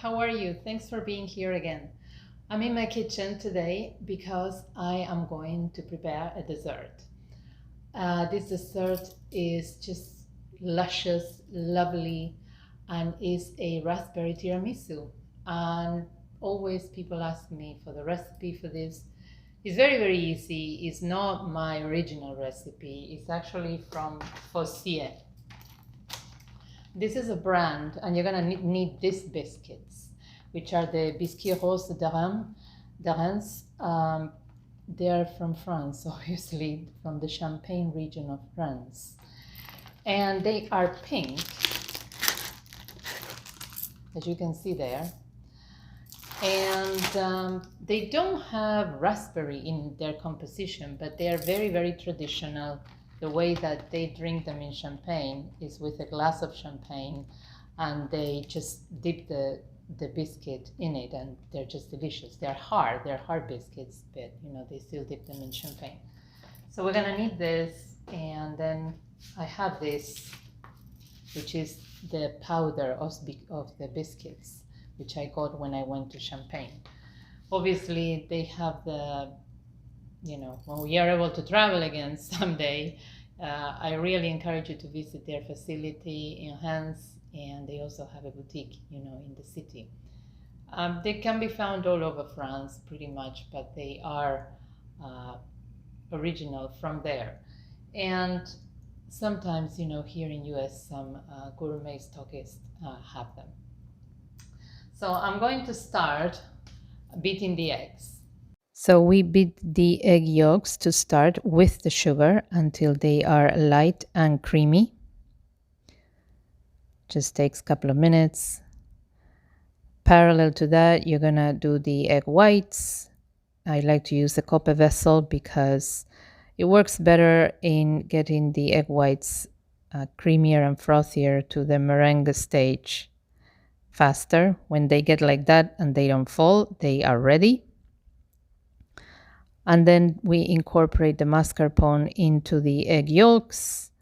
how are you? Thanks for being here again. I'm in my kitchen today because I am going to prepare a dessert. This dessert is just luscious, lovely, and is a raspberry tiramisu. And always people ask me for the recipe for this. It's very, very easy. It's not my original recipe. It's actually from Fossier. This is a brand, and you're gonna need these biscuits, which are the Biscuits de Reims. They're from France, obviously, from the Champagne region of France. And they are pink, as you can see there. And they don't have raspberry in their composition, but they are very, very traditional. The way that they drink them in champagne is with a glass of champagne, and they just dip the biscuit in it, and they're just delicious. They're hard biscuits, but they still dip them in champagne. So we're gonna need this, and then I have this, which is the powder of the biscuits, which I got when I went to Champagne. Obviously, they have the, when we are able to travel again someday, I really encourage you to visit their facility in Reims, and they also have a boutique, in the city. They can be found all over France, pretty much, but they are original from there. And sometimes, here in US, some gourmet stockists have them. So I'm going to start beating the eggs. So we beat the egg yolks to start with the sugar until they are light and creamy. Just takes a couple of minutes. Parallel to that, you're gonna do the egg whites. I like to use the copper vessel because it works better in getting the egg whites creamier and frothier to the meringue stage faster. When they get like that and they don't fall, they are ready. And then we incorporate the mascarpone into the egg yolks.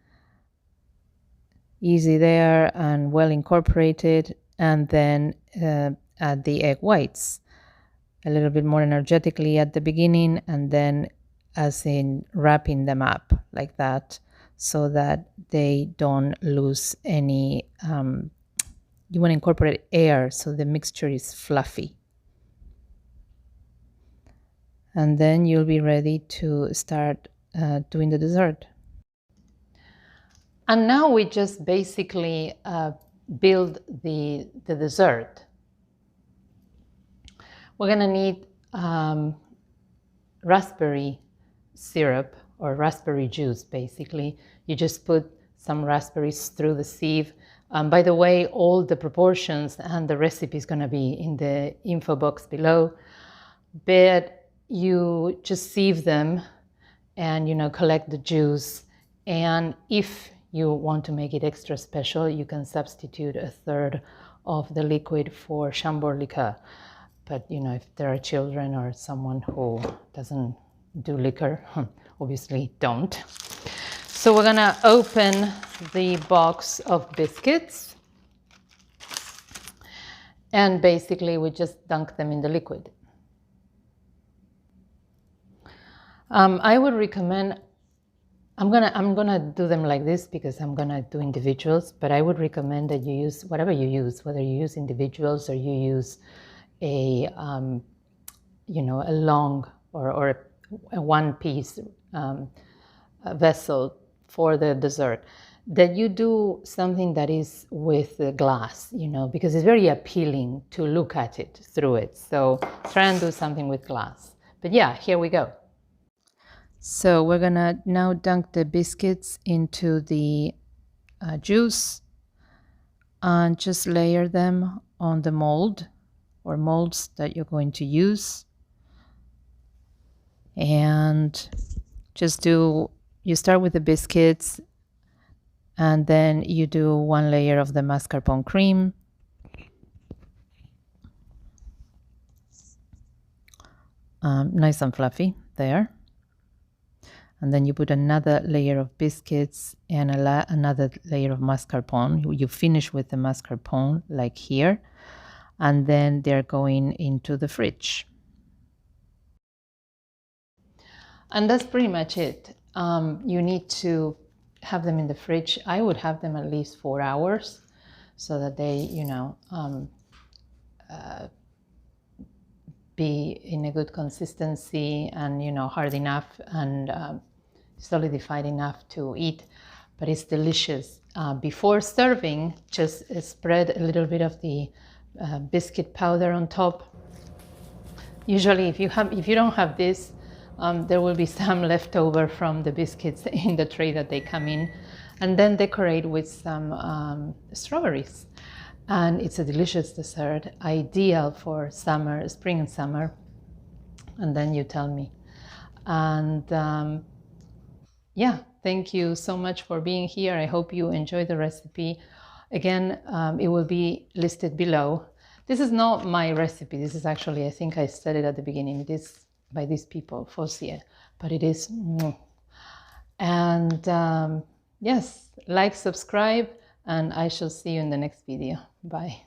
Easy there and well incorporated. And then add the egg whites. A little bit more energetically at the beginning, and then as in wrapping them up like that, so that they don't lose any, you want to incorporate air so the mixture is fluffy. And then you'll be ready to start doing the dessert. And now we just basically build the dessert. We're gonna need raspberry syrup or raspberry juice, basically. You just put some raspberries through the sieve. By the way, all the proportions and the recipe is gonna be in the info box below. But you just sieve them and collect the juice. And if you want to make it extra special, you can substitute a third of the liquid for Chambord liqueur. But if there are children or someone who doesn't do liquor, obviously don't. So we're gonna open the box of biscuits, and basically we just dunk them in the liquid. I would recommend, I'm gonna do them like this because I'm gonna do individuals, but I would recommend that you use whatever you use, whether you use individuals or you use a long or a one-piece vessel for the dessert, that you do something that is with the glass, because it's very appealing to look at it through it. So try and do something with glass. But yeah, here we go. So we're gonna now dunk the biscuits into the juice and just layer them on the mold or molds that you're going to use. And just you start with the biscuits, and then you do one layer of the mascarpone cream. Nice and fluffy there. And then you put another layer of biscuits and another layer of mascarpone. You finish with the mascarpone like here. and then they're going into the fridge. And that's pretty much it. You need to have them in the fridge. I would have them at least 4 hours so that they, you know, be in a good consistency and, you know, hard enough and solidified enough to eat. But it's delicious. Before serving, just spread a little bit of the biscuit powder on top. Usually, if you don't have this, there will be some left over from the biscuits in the tray that they come in, and then decorate with some strawberries. And it's a delicious dessert, ideal for summer, spring and summer. And then you tell me. And yeah, thank you so much for being here. I hope you enjoy the recipe. Again, it will be listed below. This is not my recipe. This is actually, I think I said it at the beginning, it is by these people, Fossier, but it is. And yes, like, subscribe, and I shall see you in the next video. Bye.